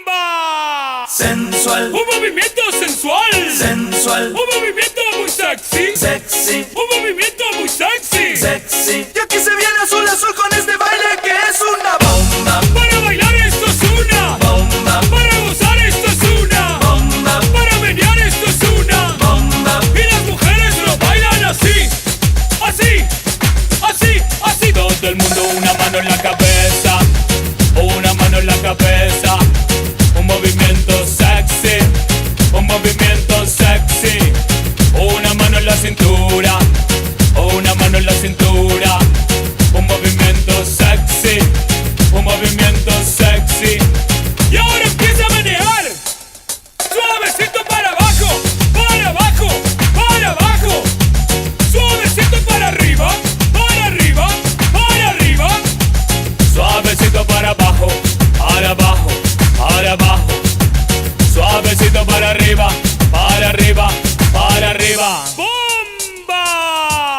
¡Bomba! Sensual, Un movimiento sensual. sensual, Un movimiento muy sexy. sexy, Un movimiento muy sexy. sexy. Y aquí se viene azul azul con este baile que es una bomba, Para bailar esto es una. bomba, Para gozar esto es una. bomba, Para menear esto es una. bomba. Y las mujeres lo bailan así. Así. Así. Así. Todo el mundo una mano en la cabeza. Una mano en la cabeza. Un movimiento sexy. Un movimiento sexy. Una mano en la cintura. Una mano en la cintura. Un movimiento sexy. Un movimiento sexy. Y ahora empieza a menear. Suavecito para abajo. Para abajo. Para abajo. Suavecito para arriba. Para arriba. Para arriba. Suavecito para abajo. Para abajo. Para abajo. Suavecito para arriba. Para arriba. Para arriba. ¡Bomba!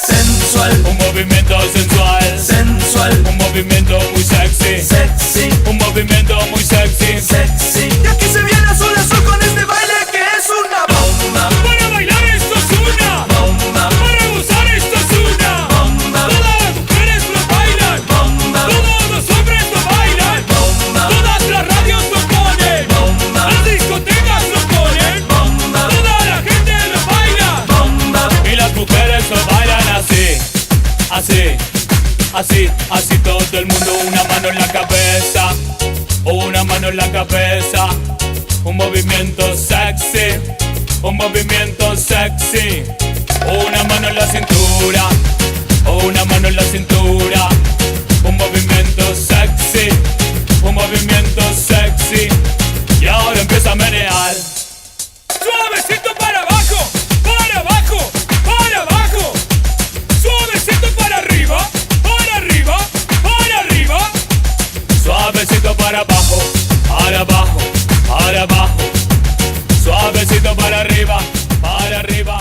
Sensual, Un movimiento sensual. sensual, Un movimiento muy sexy. sexy, Un movimiento muy sexy. sexy. Y aquí se viene azul azul con este baile que es una bomba, Para bailar esto es una. bomba, Para gozar esto es una. bomba, Todas las mujeres lo bailan. bomba, Todos los hombres lo bailan. bomba, Todas las radios lo ponen. bomba, Las discotecas lo ponen. bomba, Toda la gente lo baila. bomba. Y las mujeres lo bailan así. Así. Así. Así todo el mundo. Una mano en la cabeza. Una mano en la cabeza. Un movimiento sexy. Un movimiento sexy. Una mano en la cintura. Una mano en la cintura. Un movimiento sexy. Un movimiento sexy. Y ahora empieza a menear. Suavecito para abajo. Para abajo. Para abajo. Suavecito para arriba. Para arriba. Para arriba. Suavecito para abajo. Para abajo. Para abajo. Suavecito para arriba. Para arriba.